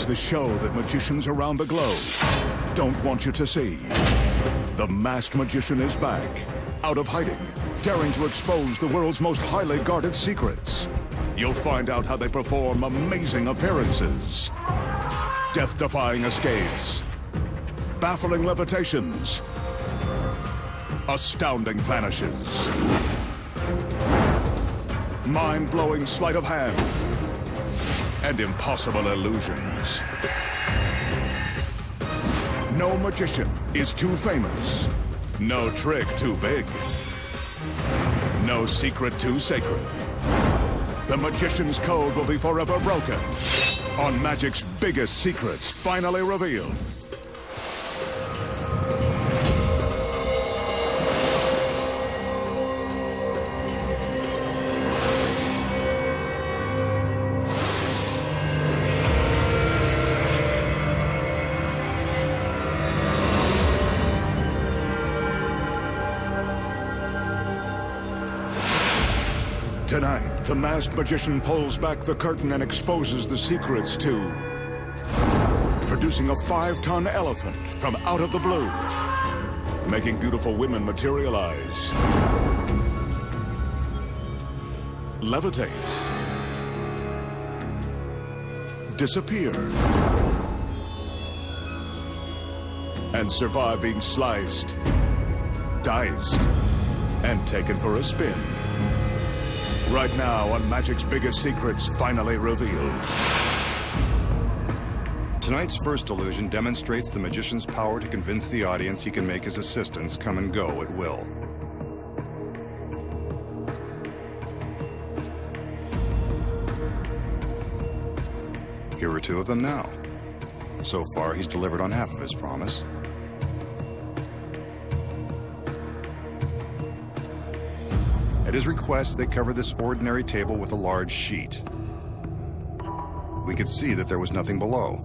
It's the show that magicians around the globe don't want you to see. The Masked Magician is back, out of hiding, daring to expose the world's most highly guarded secrets. You'll find out how they perform amazing appearances, death-defying escapes, baffling levitations, astounding vanishes, mind-blowing sleight of hand, and impossible illusions. No magician is too famous. No trick too big. No secret too sacred. The magician's code will be forever broken on magic's biggest secrets finally revealed. Tonight, the Masked Magician pulls back the curtain and exposes the secrets to producing a 5-ton elephant from out of the blue, making beautiful women materialize, levitate, disappear, and survive being sliced, diced, and taken for a spin. Right now on Magic's Biggest Secrets finally revealed. Tonight's first illusion demonstrates the magician's power to convince the audience he can make his assistants come and go at will. Here are 2 of them now. So far, he's delivered on half of his promise. At his request, they covered this ordinary table with a large sheet. We could see that there was nothing below.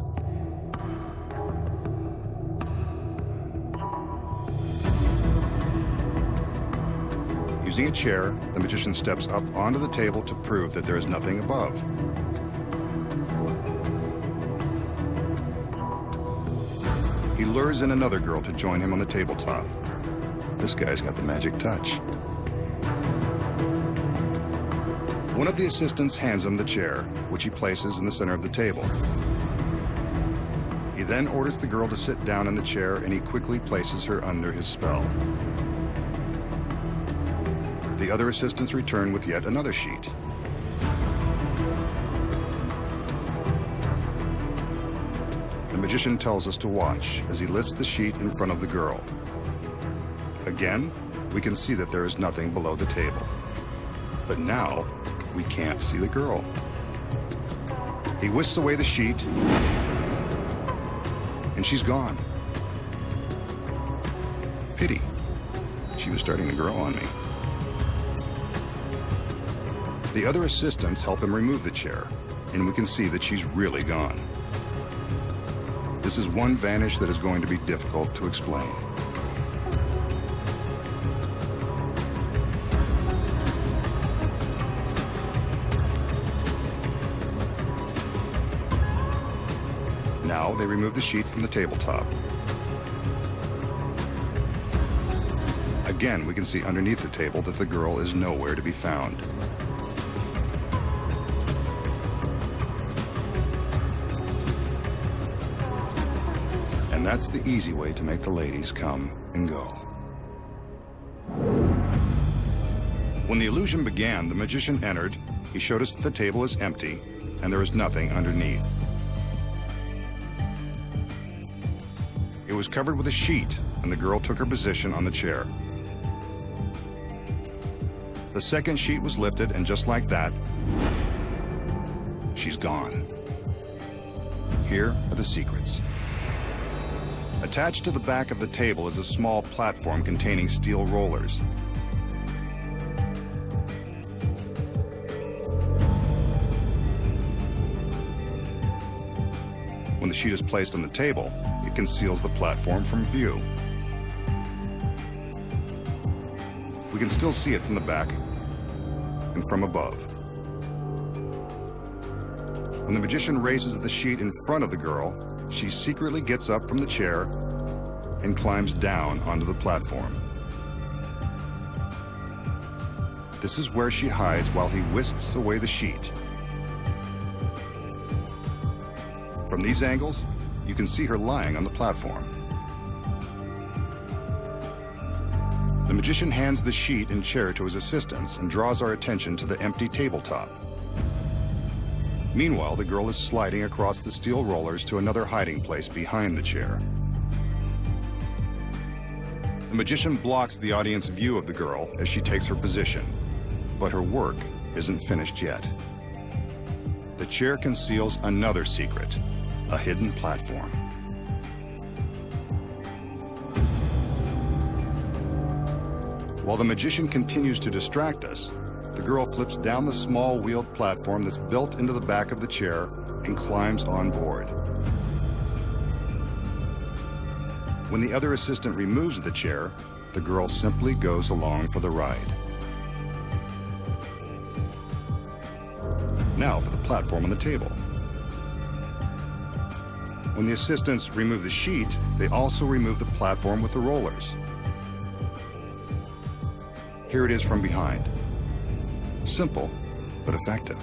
Using a chair, the magician steps up onto the table to prove that there is nothing above. He lures in another girl to join him on the tabletop. This guy's got the magic touch. One of the assistants hands him the chair, which he places in the center of the table. He then orders the girl to sit down in the chair, and he quickly places her under his spell. The other assistants return with yet another sheet. The magician tells us to watch as he lifts the sheet in front of the girl. Again, we can see that there is nothing below the table. But now, we can't see the girl. He whisks away the sheet, and she's gone. Pity. She was starting to grow on me. The other assistants help him remove the chair, and we can see that she's really gone. This is one vanish that is going to be difficult to explain. Now they remove the sheet from the tabletop. Again, we can see underneath the table that the girl is nowhere to be found. And that's the easy way to make the ladies come and go. When the illusion began, the magician entered. He showed us that the table is empty and there is nothing underneath. It was covered with a sheet, and the girl took her position on the chair. The second sheet was lifted, and just like that, she's gone. Here are the secrets. Attached to the back of the table is a small platform containing steel rollers. When the sheet is placed on the table, it conceals the platform from view. We can still see it from the back and from above. When the magician raises the sheet in front of the girl, she secretly gets up from the chair and climbs down onto the platform. This is where she hides while he whisks away the sheet. From these angles, you can see her lying on the platform. The magician hands the sheet and chair to his assistants and draws our attention to the empty tabletop. Meanwhile, the girl is sliding across the steel rollers to another hiding place behind the chair. The magician blocks the audience view of the girl as she takes her position, but her work isn't finished yet. The chair conceals another secret, a hidden platform. While the magician continues to distract us, the girl flips down the small wheeled platform that's built into the back of the chair and climbs on board. When the other assistant removes the chair, the girl simply goes along for the ride. Now for the platform on the table. When the assistants remove the sheet, they also remove the platform with the rollers. Here it is from behind. Simple, but effective.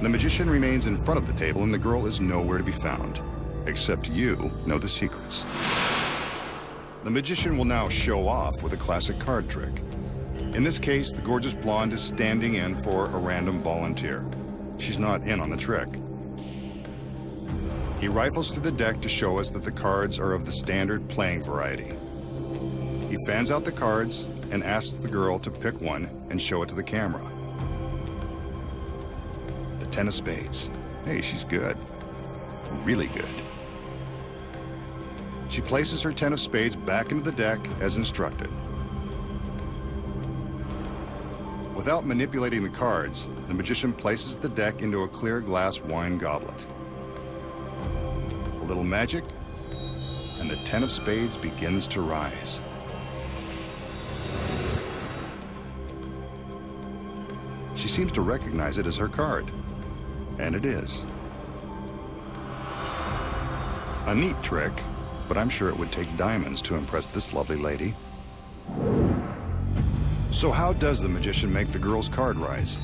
The magician remains in front of the table and the girl is nowhere to be found, except you know the secrets. The magician will now show off with a classic card trick. In this case, the gorgeous blonde is standing in for a random volunteer. She's not in on the trick. He rifles through the deck to show us that the cards are of the standard playing variety. He fans out the cards and asks the girl to pick one and show it to the camera. The 10 of spades. Hey, she's good. Really good. She places her 10 of spades back into the deck as instructed. Without manipulating the cards, the magician places the deck into a clear glass wine goblet. A little magic, and the 10 of spades begins to rise. She seems to recognize it as her card, and it is. A neat trick, but I'm sure it would take diamonds to impress this lovely lady. So how does the magician make the girl's card rise?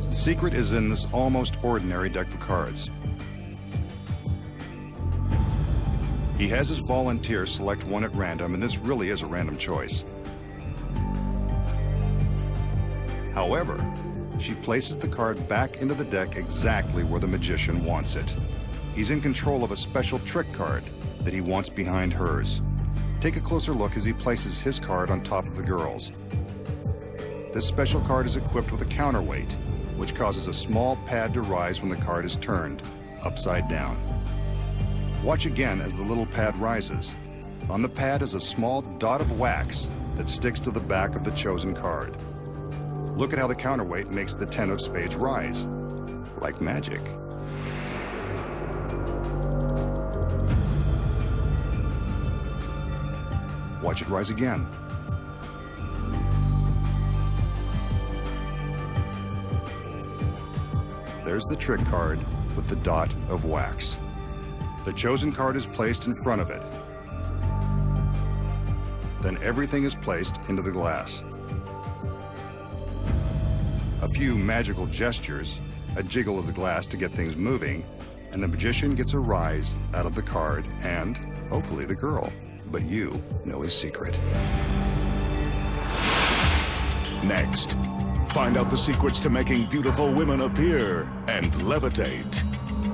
The secret is in this almost ordinary deck of cards. He has his volunteers select one at random, and this really is a random choice. However, she places the card back into the deck exactly where the magician wants it. He's in control of a special trick card that he wants behind hers. Take a closer look as he places his card on top of the girl's. This special card is equipped with a counterweight, which causes a small pad to rise when the card is turned upside down. Watch again as the little pad rises. On the pad is a small dot of wax that sticks to the back of the chosen card. Look at how the counterweight makes the 10 of spades rise, like magic. Watch it rise again. There's the trick card with the dot of wax. The chosen card is placed in front of it. Then everything is placed into the glass. A few magical gestures, a jiggle of the glass to get things moving, and the magician gets a rise out of the card and, hopefully, the girl. But you know his secret. Next, find out the secrets to making beautiful women appear and levitate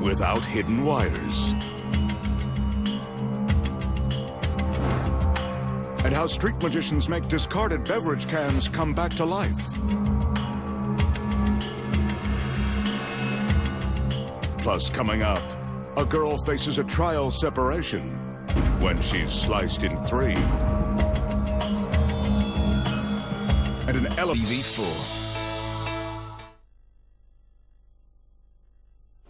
without hidden wires. And how street magicians make discarded beverage cans come back to life. Plus, coming up, a girl faces a trial separation when she's sliced in 3. And an TV4.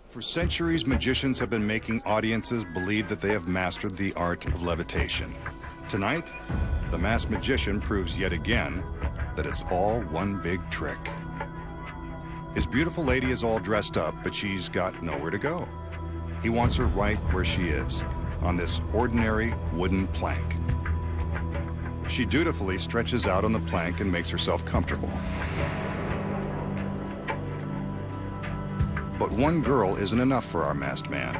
For centuries, magicians have been making audiences believe that they have mastered the art of levitation. Tonight, the masked magician proves yet again that it's all one big trick. His beautiful lady is all dressed up, but she's got nowhere to go. He wants her right where she is, on this ordinary wooden plank. She dutifully stretches out on the plank and makes herself comfortable. But one girl isn't enough for our masked man,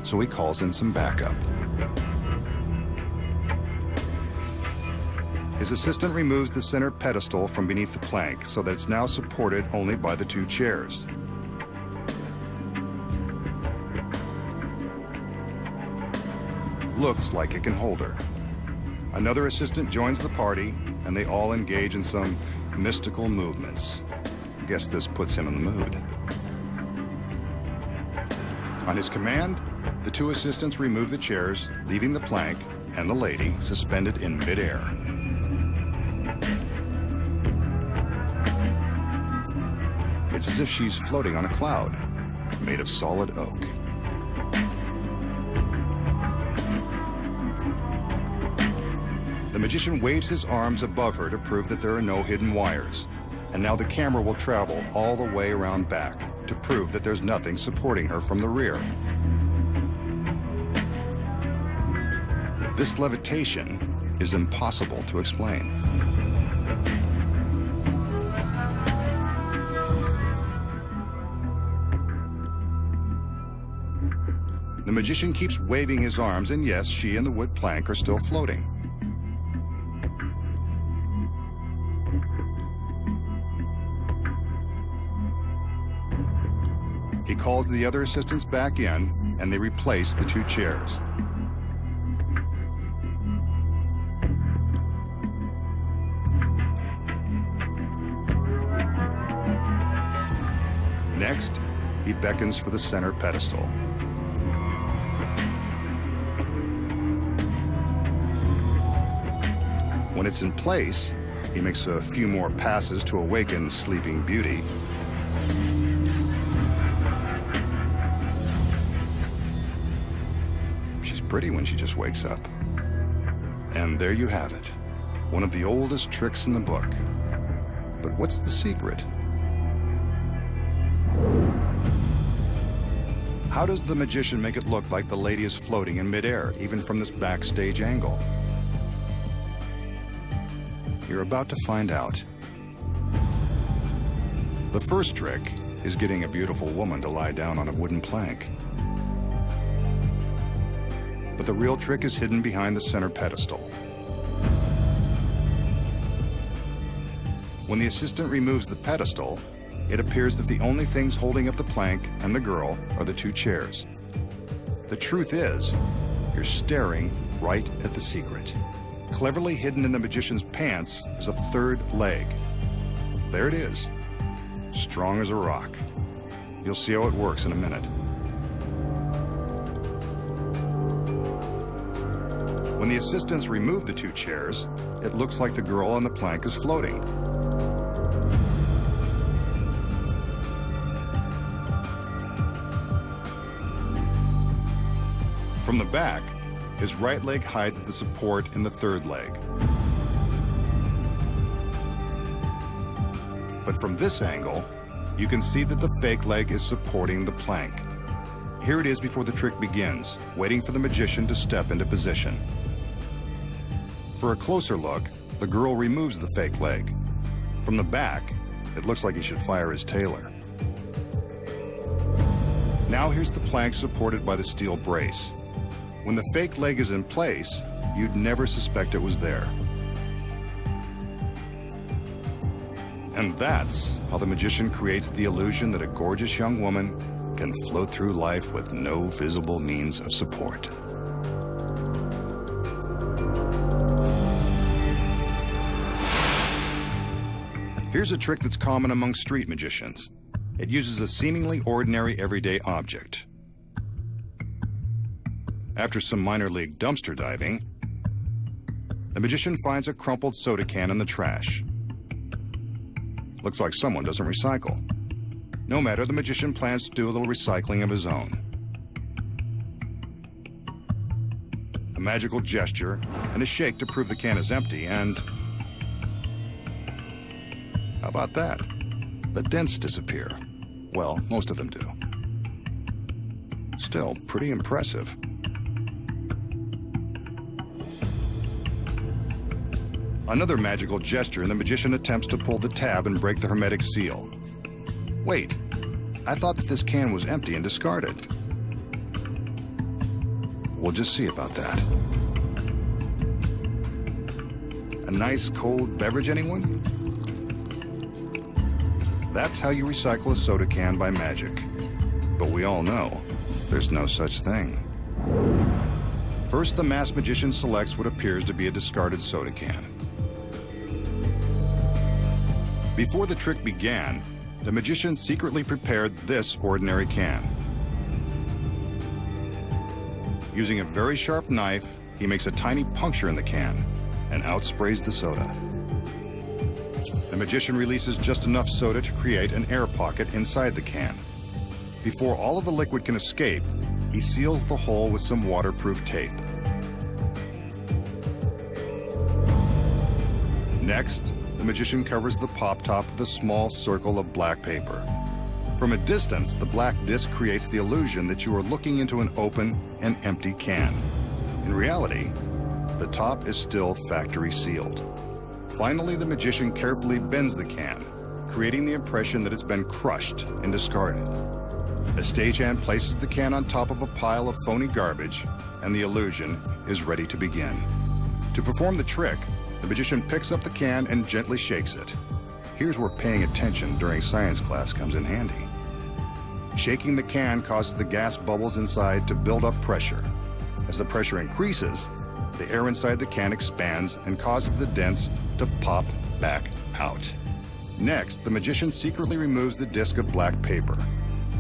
so he calls in some backup. His assistant removes the center pedestal from beneath the plank so that it's now supported only by the two chairs. Looks like it can hold her. Another assistant joins the party, and they all engage in some mystical movements. Guess this puts him in the mood. On his command, the two assistants remove the chairs, leaving the plank and the lady suspended in midair. It's as if she's floating on a cloud, made of solid oak. The magician waves his arms above her to prove that there are no hidden wires. And now the camera will travel all the way around back to prove that there's nothing supporting her from the rear. This levitation is impossible to explain. The magician keeps waving his arms, and yes, she and the wood plank are still floating. He calls the other assistants back in, and they replace the two chairs. Next, he beckons for the center pedestal. When it's in place, he makes a few more passes to awaken Sleeping Beauty. She's pretty when she just wakes up. And there you have it, one of the oldest tricks in the book. But what's the secret? How does the magician make it look like the lady is floating in midair, even from this backstage angle? You're about to find out. The first trick is getting a beautiful woman to lie down on a wooden plank. But the real trick is hidden behind the center pedestal. When the assistant removes the pedestal, it appears that the only things holding up the plank and the girl are the two chairs. The truth is, you're staring right at the secret. Cleverly hidden in the magician's pants is a third leg. There it is, strong as a rock. You'll see how it works in a minute. When the assistants remove the two chairs, it looks like the girl on the plank is floating. From the back, his right leg hides the support in the third leg. But from this angle, you can see that the fake leg is supporting the plank. Here it is before the trick begins, waiting for the magician to step into position. For a closer look, the girl removes the fake leg. From the back, it looks like he should fire his tailor. Now here's the plank supported by the steel brace. When the fake leg is in place, you'd never suspect it was there. And that's how the magician creates the illusion that a gorgeous young woman can float through life with no visible means of support. Here's a trick that's common among street magicians. It uses a seemingly ordinary everyday object. After some minor league dumpster diving, the magician finds a crumpled soda can in the trash. Looks like someone doesn't recycle. No matter, the magician plans to do a little recycling of his own. A magical gesture and a shake to prove the can is empty, and how about that? The dents disappear. Well, most of them do. Still, pretty impressive. Another magical gesture, and the magician attempts to pull the tab and break the hermetic seal. Wait, I thought that this can was empty and discarded. We'll just see about that. A nice cold beverage, anyone? That's how you recycle a soda can by magic. But we all know there's no such thing. First, the masked magician selects what appears to be a discarded soda can. Before the trick began, the magician secretly prepared this ordinary can. Using a very sharp knife, he makes a tiny puncture in the can and outsprays the soda. The magician releases just enough soda to create an air pocket inside the can. Before all of the liquid can escape, he seals the hole with some waterproof tape. Next, the magician covers the pop top with a small circle of black paper. From a distance, the black disc creates the illusion that you are looking into an open and empty can. In reality, the top is still factory sealed. Finally, the magician carefully bends the can, creating the impression that it's been crushed and discarded. A stagehand places the can on top of a pile of phony garbage, and the illusion is ready to begin. To perform the trick, the magician picks up the can and gently shakes it. Here's where paying attention during science class comes in handy. Shaking the can causes the gas bubbles inside to build up pressure. As the pressure increases, the air inside the can expands and causes the dents to pop back out. Next, the magician secretly removes the disc of black paper,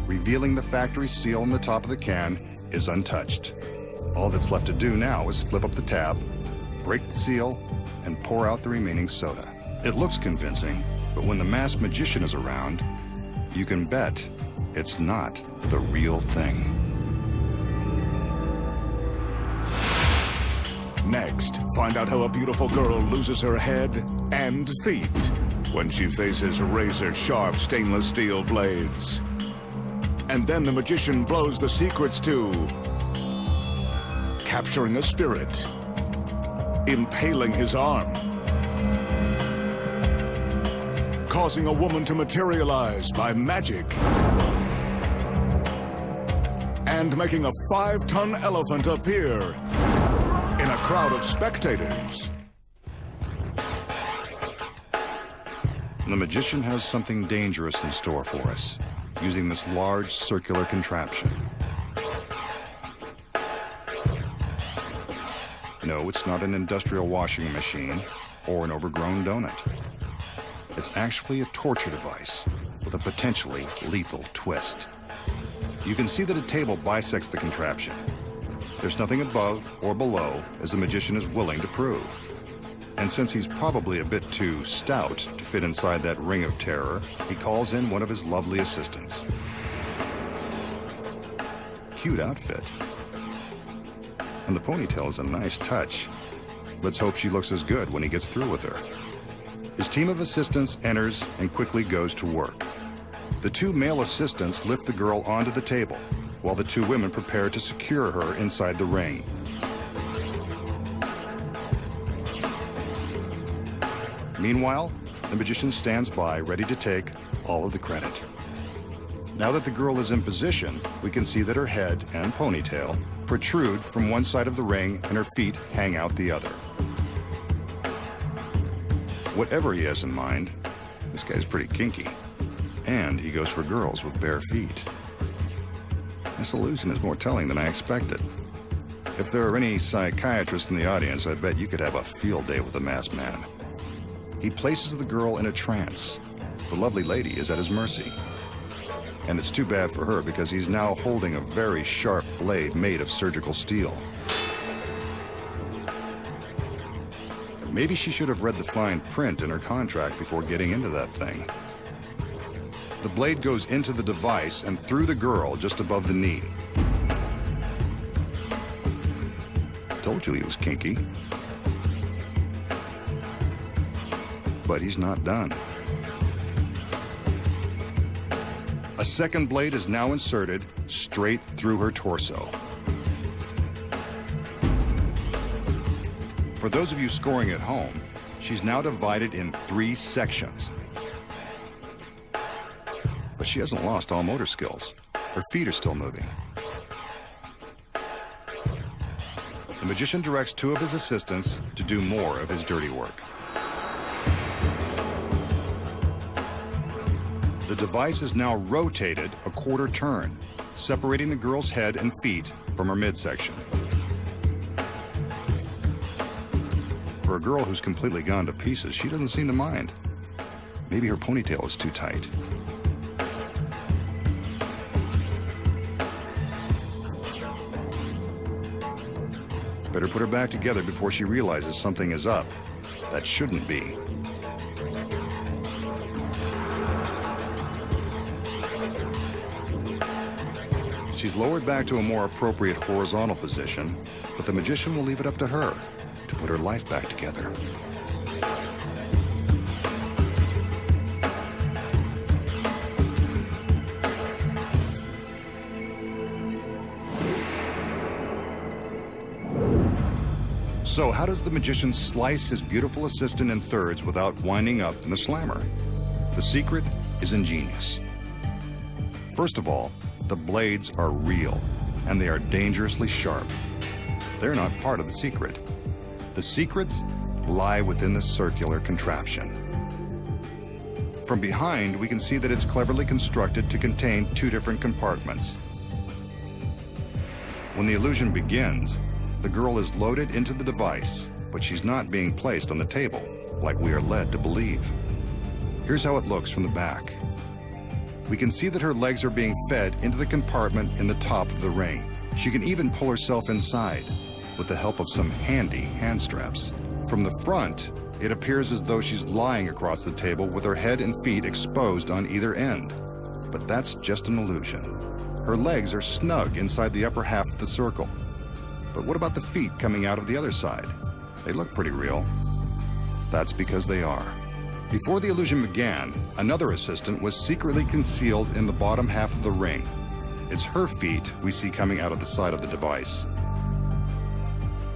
revealing the factory seal on the top of the can is untouched. All that's left to do now is flip up the tab, break the seal, and pour out the remaining soda. It looks convincing, but when the masked magician is around, you can bet it's not the real thing. Next, find out how a beautiful girl loses her head and feet when she faces razor-sharp stainless steel blades. And then the magician blows the secrets to capturing a spirit, impaling his arm, causing a woman to materialize by magic, and making a 5-ton elephant appear in a crowd of spectators. The magician has something dangerous in store for us, using this large circular contraption. No, it's not an industrial washing machine or an overgrown donut. It's actually a torture device with a potentially lethal twist. You can see that a table bisects the contraption. There's nothing above or below, as the magician is willing to prove. And since he's probably a bit too stout to fit inside that ring of terror, he calls in one of his lovely assistants. Cute outfit. And the ponytail is a nice touch. Let's hope she looks as good when he gets through with her. His team of assistants enters and quickly goes to work. The 2 male assistants lift the girl onto the table, while the 2 women prepare to secure her inside the ring. Meanwhile, the magician stands by, ready to take all of the credit. Now that the girl is in position, we can see that her head and ponytail protrude from one side of the ring and her feet hang out the other. Whatever he has in mind, this guy's pretty kinky. And he goes for girls with bare feet. This illusion is more telling than I expected. If there are any psychiatrists in the audience, I bet you could have a field day with the masked man. He places the girl in a trance. The lovely lady is at his mercy. And it's too bad for her because he's now holding a very sharp blade made of surgical steel. Maybe she should have read the fine print in her contract before getting into that thing. The blade goes into the device and through the girl just above the knee. Told you he was kinky. But he's not done. A second blade is now inserted straight through her torso. For those of you scoring at home, she's now divided in 3 sections. But she hasn't lost all motor skills. Her feet are still moving. The magician directs 2 of his assistants to do more of his dirty work. The device is now rotated a quarter turn, separating the girl's head and feet from her midsection. For a girl who's completely gone to pieces, she doesn't seem to mind. Maybe her ponytail is too tight. Better put her back together before she realizes something is up. That shouldn't be. She's lowered back to a more appropriate horizontal position, but the magician will leave it up to her to put her life back together. So how does the magician slice his beautiful assistant in thirds without winding up in the slammer? The secret is ingenious. First of all, the blades are real, and they are dangerously sharp. They're not part of the secret. The secrets lie within the circular contraption. From behind, we can see that it's cleverly constructed to contain 2 different compartments. When the illusion begins, the girl is loaded into the device, but she's not being placed on the table, like we are led to believe. Here's how it looks from the back. We can see that her legs are being fed into the compartment in the top of the ring. She can even pull herself inside with the help of some handy hand straps. From the front, it appears as though she's lying across the table with her head and feet exposed on either end. But that's just an illusion. Her legs are snug inside the upper half of the circle. But what about the feet coming out of the other side? They look pretty real. That's because they are. Before the illusion began, another assistant was secretly concealed in the bottom half of the ring. It's her feet we see coming out of the side of the device.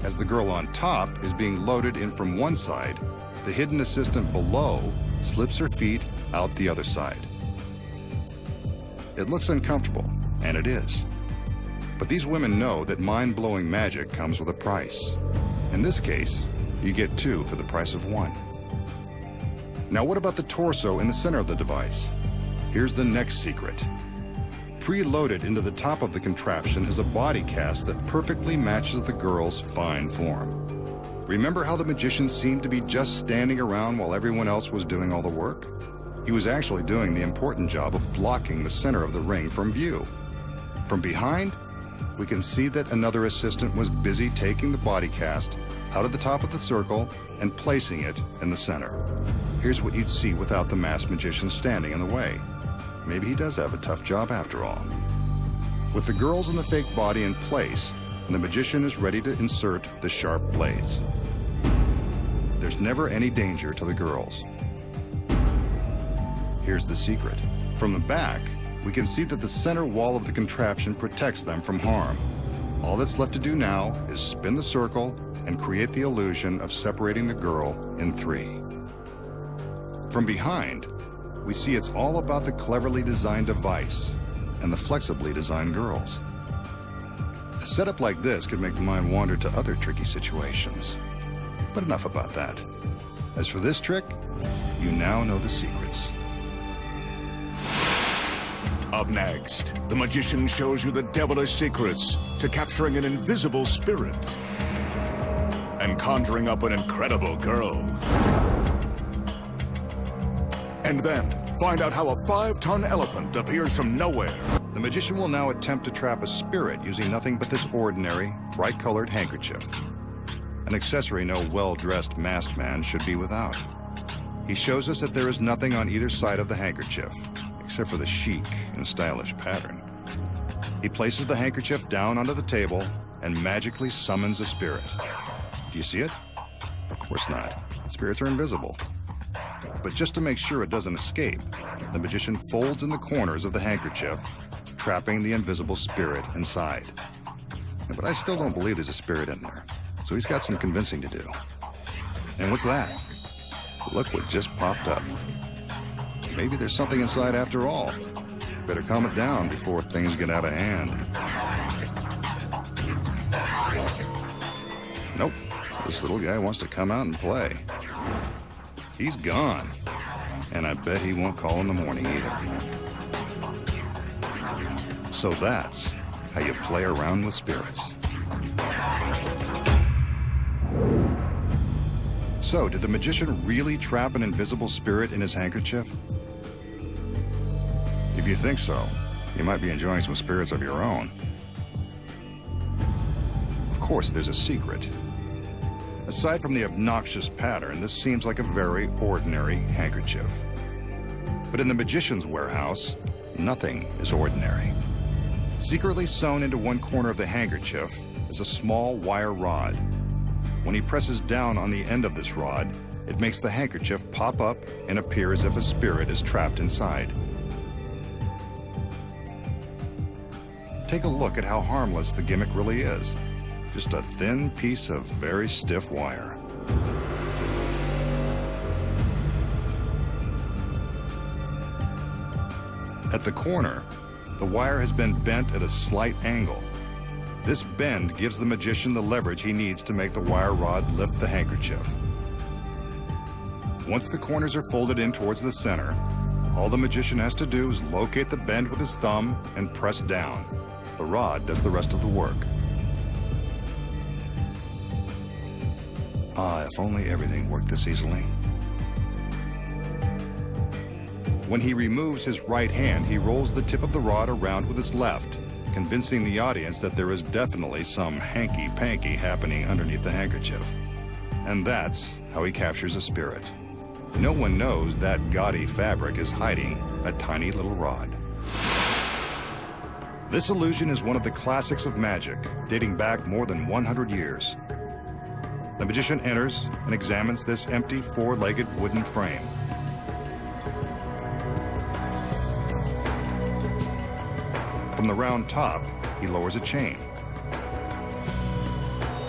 As the girl on top is being loaded in from one side, the hidden assistant below slips her feet out the other side. It looks uncomfortable, and it is. But these women know that mind-blowing magic comes with a price. In this case, you get 2 for the price of 1. Now what about the torso in the center of the device? Here's the next secret. Preloaded into the top of the contraption is a body cast that perfectly matches the girl's fine form. Remember how the magician seemed to be just standing around while everyone else was doing all the work? He was actually doing the important job of blocking the center of the ring from view. From behind, we can see that another assistant was busy taking the body cast out of the top of the circle and placing it in the center. Here's what you'd see without the masked magician standing in the way. Maybe he does have a tough job after all. With the girls in the fake body in place, the magician is ready to insert the sharp blades. There's never any danger to the girls. Here's the secret. From the back, we can see that the center wall of the contraption protects them from harm. All that's left to do now is spin the circle and create the illusion of separating the girl in 3. From behind, we see it's all about the cleverly designed device and the flexibly designed girls. A setup like this could make the mind wander to other tricky situations. But enough about that. As for this trick, you now know the secrets. Up next, the magician shows you the devilish secrets to capturing an invisible spirit and conjuring up an incredible girl. And then, find out how a 5-ton elephant appears from nowhere. The magician will now attempt to trap a spirit using nothing but this ordinary, bright-colored handkerchief. An accessory no well-dressed masked man should be without. He shows us that there is nothing on either side of the handkerchief, except for the chic and stylish pattern. He places the handkerchief down onto the table and magically summons a spirit. Do you see it? Of course not. Spirits are invisible. But just to make sure it doesn't escape, the magician folds in the corners of the handkerchief, trapping the invisible spirit inside. But I still don't believe there's a spirit in there, so he's got some convincing to do. And what's that? Look what just popped up. Maybe there's something inside after all. Better calm it down before things get out of hand. Nope, this little guy wants to come out and play. He's gone, and I bet he won't call in the morning either. So that's how you play around with spirits. So, did the magician really trap an invisible spirit in his handkerchief? If you think so, you might be enjoying some spirits of your own. Of course, there's a secret. Aside from the obnoxious pattern, this seems like a very ordinary handkerchief. But in the magician's warehouse, nothing is ordinary. Secretly sewn into one corner of the handkerchief is a small wire rod. When he presses down on the end of this rod, it makes the handkerchief pop up and appear as if a spirit is trapped inside. Take a look at how harmless the gimmick really is. Just a thin piece of very stiff wire. At the corner, the wire has been bent at a slight angle. This bend gives the magician the leverage he needs to make the wire rod lift the handkerchief. Once the corners are folded in towards the center, all the magician has to do is locate the bend with his thumb and press down. The rod does the rest of the work. Ah, if only everything worked this easily. When he removes his right hand, he rolls the tip of the rod around with his left, convincing the audience that there is definitely some hanky-panky happening underneath the handkerchief. And that's how he captures a spirit. No one knows that gaudy fabric is hiding a tiny little rod. This illusion is one of the classics of magic, dating back more than 100 years. The magician enters and examines this empty four-legged wooden frame. From the round top, he lowers a chain.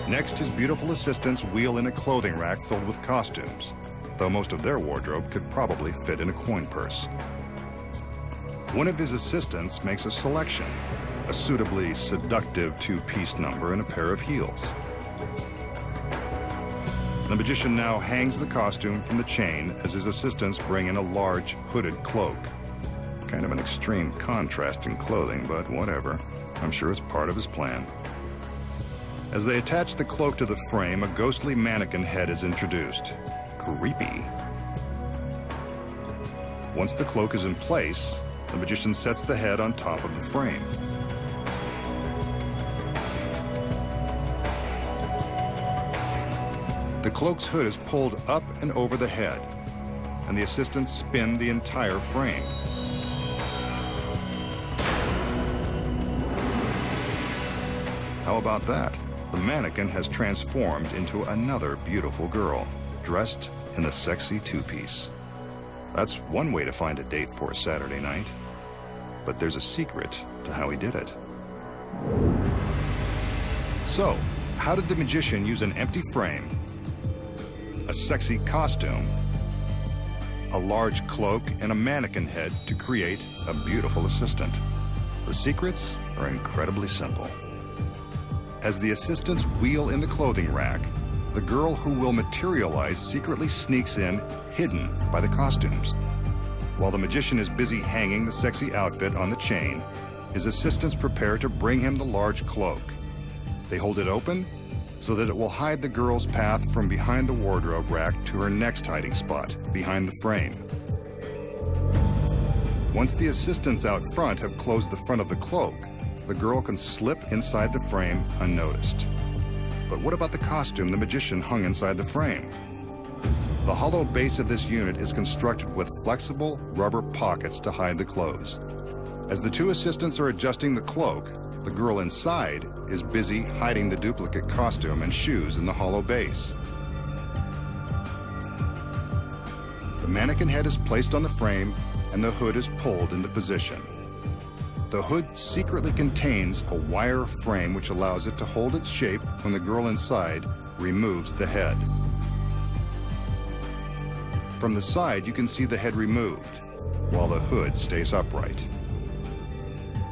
Next, his beautiful assistants wheel in a clothing rack filled with costumes, though most of their wardrobe could probably fit in a coin purse. One of his assistants makes a selection, a suitably seductive two-piece number and a pair of heels. The magician now hangs the costume from the chain as his assistants bring in a large hooded cloak. Kind of an extreme contrast in clothing, but whatever. I'm sure it's part of his plan. As they attach the cloak to the frame, a ghostly mannequin head is introduced. Creepy. Once the cloak is in place, the magician sets the head on top of the frame. The cloak's hood is pulled up and over the head, and the assistants spin the entire frame. How about that? The mannequin has transformed into another beautiful girl, dressed in the sexy two-piece. That's one way to find a date for a Saturday night. But there's a secret to how he did it. So, how did the magician use an empty frame, a sexy costume, a large cloak, and a mannequin head to create a beautiful assistant? The secrets are incredibly simple. As the assistants wheel in the clothing rack, the girl who will materialize secretly sneaks in, hidden by the costumes. While the magician is busy hanging the sexy outfit on the chain, his assistants prepare to bring him the large cloak. They hold it open so that it will hide the girl's path from behind the wardrobe rack to her next hiding spot, behind the frame. Once the assistants out front have closed the front of the cloak, the girl can slip inside the frame unnoticed. But what about the costume the magician hung inside the frame? The hollow base of this unit is constructed with flexible rubber pockets to hide the clothes. As the two assistants are adjusting the cloak, the girl inside is busy hiding the duplicate costume and shoes in the hollow base. The mannequin head is placed on the frame, and the hood is pulled into position. The hood secretly contains a wire frame which allows it to hold its shape when the girl inside removes the head. From the side, you can see the head removed, while the hood stays upright.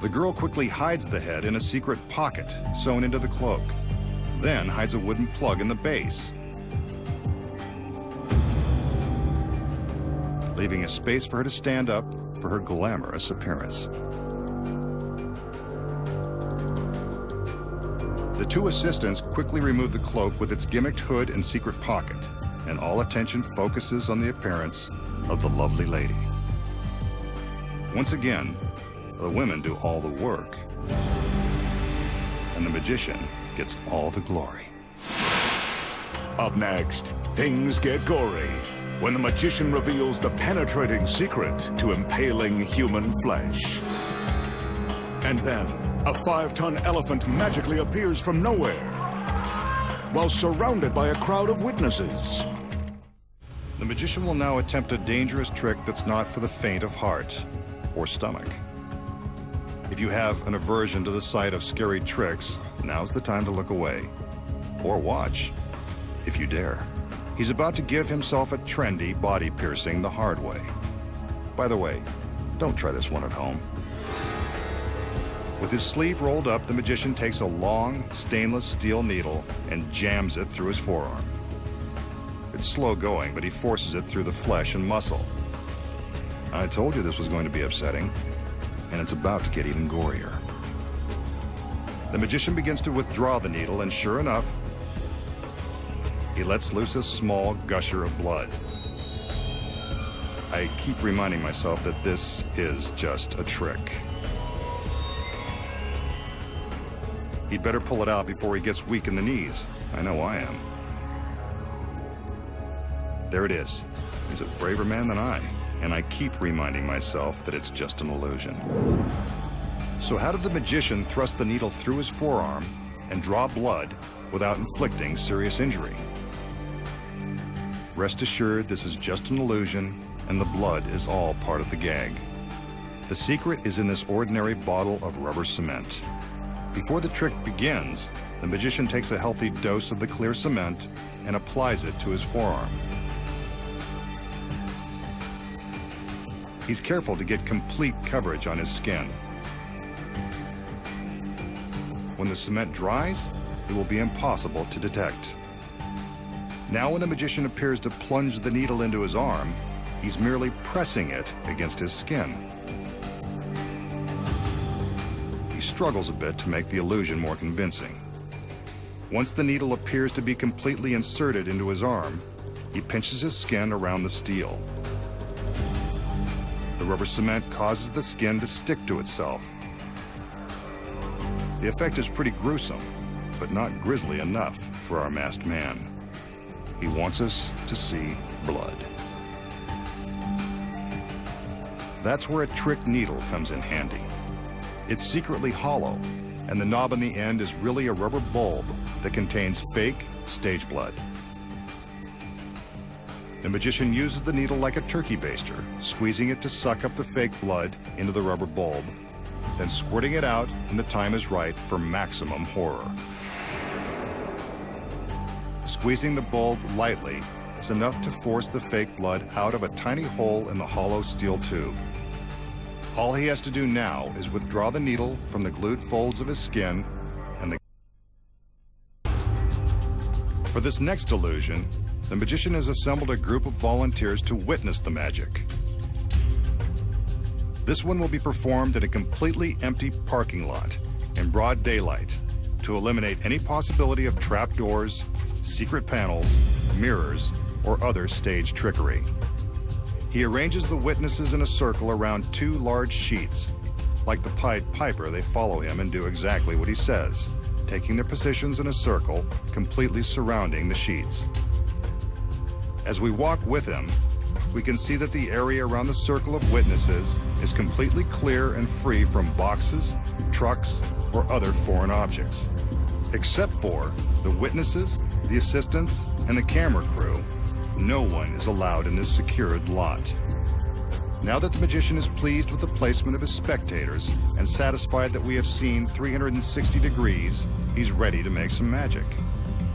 The girl quickly hides the head in a secret pocket sewn into the cloak, then hides a wooden plug in the base, leaving a space for her to stand up for her glamorous appearance. The two assistants quickly remove the cloak with its gimmicked hood and secret pocket, and all attention focuses on the appearance of the lovely lady. Once again, the women do all the work, and the magician gets all the glory. Up next, things get gory when the magician reveals the penetrating secret to impaling human flesh. And then, a 5-ton elephant magically appears from nowhere while surrounded by a crowd of witnesses. The magician will now attempt a dangerous trick that's not for the faint of heart or stomach. If you have an aversion to the sight of scary tricks, now's the time to look away. Or watch, if you dare. He's about to give himself a trendy body piercing the hard way. By the way, don't try this one at home. With his sleeve rolled up, the magician takes a long, stainless steel needle and jams it through his forearm. It's slow going, but he forces it through the flesh and muscle. I told you this was going to be upsetting, and it's about to get even gorier. The magician begins to withdraw the needle, and sure enough, he lets loose a small gusher of blood. I keep reminding myself that this is just a trick. He'd better pull it out before he gets weak in the knees. I know I am. There it is. He's a braver man than I, and I keep reminding myself that it's just an illusion. So how did the magician thrust the needle through his forearm and draw blood without inflicting serious injury? Rest assured, this is just an illusion, and the blood is all part of the gag. The secret is in this ordinary bottle of rubber cement. Before the trick begins, the magician takes a healthy dose of the clear cement and applies it to his forearm. He's careful to get complete coverage on his skin. When the cement dries, it will be impossible to detect. Now when the magician appears to plunge the needle into his arm, he's merely pressing it against his skin. He struggles a bit to make the illusion more convincing. Once the needle appears to be completely inserted into his arm, he pinches his skin around the steel. The rubber cement causes the skin to stick to itself. The effect is pretty gruesome, but not grisly enough for our masked man. He wants us to see blood. That's where a trick needle comes in handy. It's secretly hollow, and the knob on the end is really a rubber bulb that contains fake stage blood. The magician uses the needle like a turkey baster, squeezing it to suck up the fake blood into the rubber bulb, then squirting it out when the time is right for maximum horror. Squeezing the bulb lightly is enough to force the fake blood out of a tiny hole in the hollow steel tube. All he has to do now is withdraw the needle from the glued folds of his skin, and For this next illusion, the magician has assembled a group of volunteers to witness the magic. This one will be performed in a completely empty parking lot in broad daylight to eliminate any possibility of trapdoors, secret panels, mirrors, or other stage trickery. He arranges the witnesses in a circle around two large sheets. Like the Pied Piper, they follow him and do exactly what he says, taking their positions in a circle, completely surrounding the sheets. As we walk with him, we can see that the area around the circle of witnesses is completely clear and free from boxes, trucks, or other foreign objects. Except for the witnesses, the assistants, and the camera crew, no one is allowed in this secured lot. Now that the magician is pleased with the placement of his spectators and satisfied that we have seen 360 degrees, he's ready to make some magic.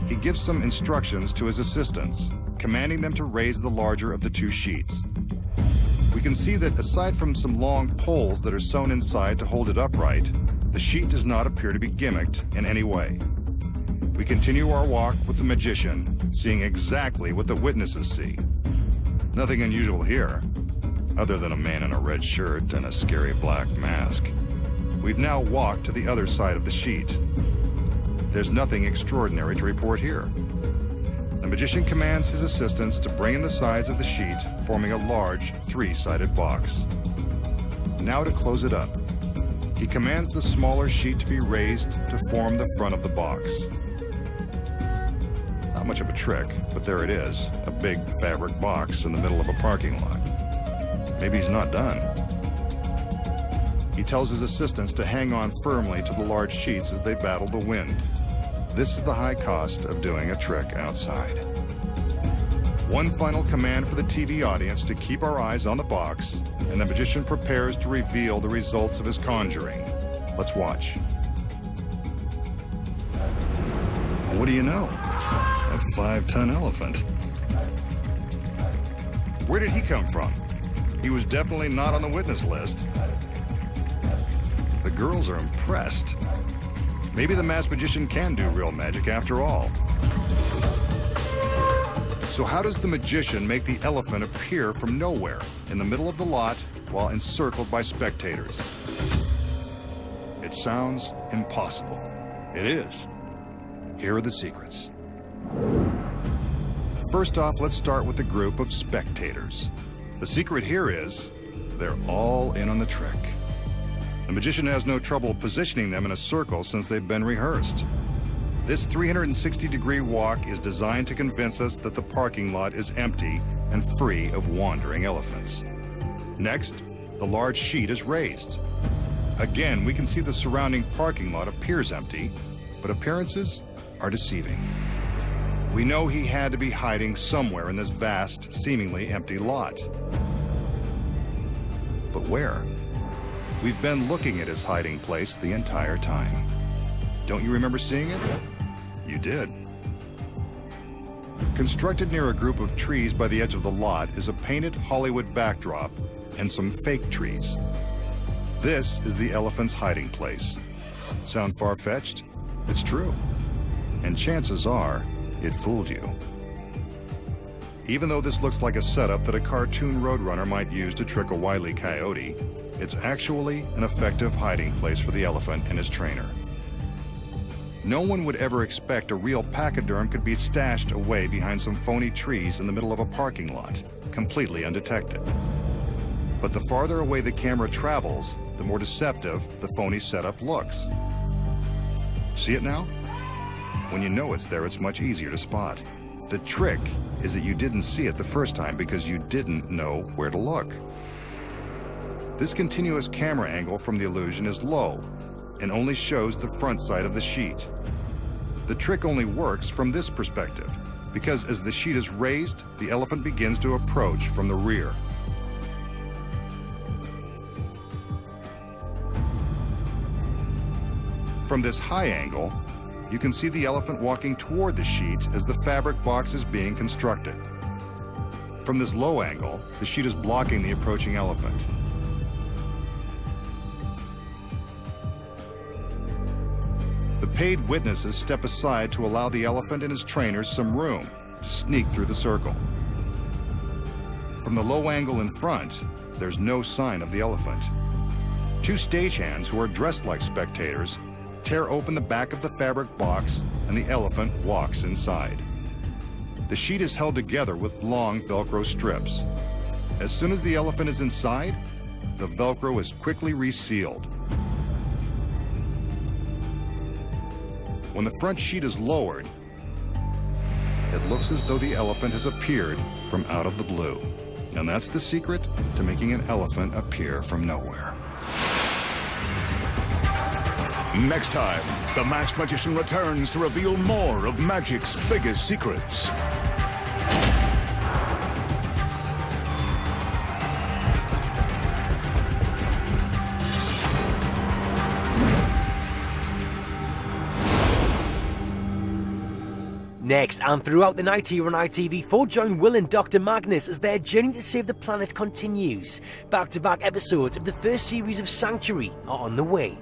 He gives some instructions to his assistants, commanding them to raise the larger of the two sheets. We can see that aside from some long poles that are sewn inside to hold it upright, the sheet does not appear to be gimmicked in any way. We continue our walk with the magician, seeing exactly what the witnesses see. Nothing unusual here, other than a man in a red shirt and a scary black mask. We've now walked to the other side of the sheet. There's nothing extraordinary to report here. The magician commands his assistants to bring in the sides of the sheet, forming a large three-sided box. Now to close it up. He commands the smaller sheet to be raised to form the front of the box. Not much of a trick, but there it is, a big fabric box in the middle of a parking lot. Maybe he's not done. He tells his assistants to hang on firmly to the large sheets as they battle the wind. This is the high cost of doing a trick outside. One final command for the TV audience to keep our eyes on the box, and the magician prepares to reveal the results of his conjuring. Let's watch. What do you know? A 5-ton elephant. Where did he come from? He was definitely not on the witness list. The girls are impressed. Maybe the masked magician can do real magic after all. So how does the magician make the elephant appear from nowhere in the middle of the lot while encircled by spectators? It sounds impossible. It is. Here are the secrets. First off, let's start with the group of spectators. The secret here is they're all in on the trick. The magician has no trouble positioning them in a circle since they've been rehearsed. This 360-degree walk is designed to convince us that the parking lot is empty and free of wandering elephants. Next, the large sheet is raised. Again, we can see the surrounding parking lot appears empty, but appearances are deceiving. We know he had to be hiding somewhere in this vast, seemingly empty lot. But where? We've been looking at his hiding place the entire time. Don't you remember seeing it? You did. Constructed near a group of trees by the edge of the lot is a painted Hollywood backdrop and some fake trees. This is the elephant's hiding place. Sound far-fetched? It's true. And chances are, it fooled you. Even though this looks like a setup that a cartoon roadrunner might use to trick a wily coyote, it's actually an effective hiding place for the elephant and his trainer. No one would ever expect a real pachyderm could be stashed away behind some phony trees in the middle of a parking lot, completely undetected. But the farther away the camera travels, the more deceptive the phony setup looks. See it now? When you know it's there, it's much easier to spot. The trick is that you didn't see it the first time because you didn't know where to look. This continuous camera angle from the illusion is low and only shows the front side of the sheet. The trick only works from this perspective because as the sheet is raised, the elephant begins to approach from the rear. From this high angle, you can see the elephant walking toward the sheet as the fabric box is being constructed. From this low angle, the sheet is blocking the approaching elephant. The paid witnesses step aside to allow the elephant and his trainers some room to sneak through the circle. From the low angle in front, there's no sign of the elephant. Two stagehands who are dressed like spectators tear open the back of the fabric box and the elephant walks inside. The sheet is held together with long Velcro strips. As soon as the elephant is inside, the Velcro is quickly resealed. When the front sheet is lowered, it looks as though the elephant has appeared from out of the blue. And that's the secret to making an elephant appear from nowhere. Next time, the Masked Magician returns to reveal more of magic's biggest secrets. Next, and throughout the night here on ITV4, join Will and Dr. Magnus as their journey to save the planet continues. Back-to-back episodes of the first series of Sanctuary are on the way.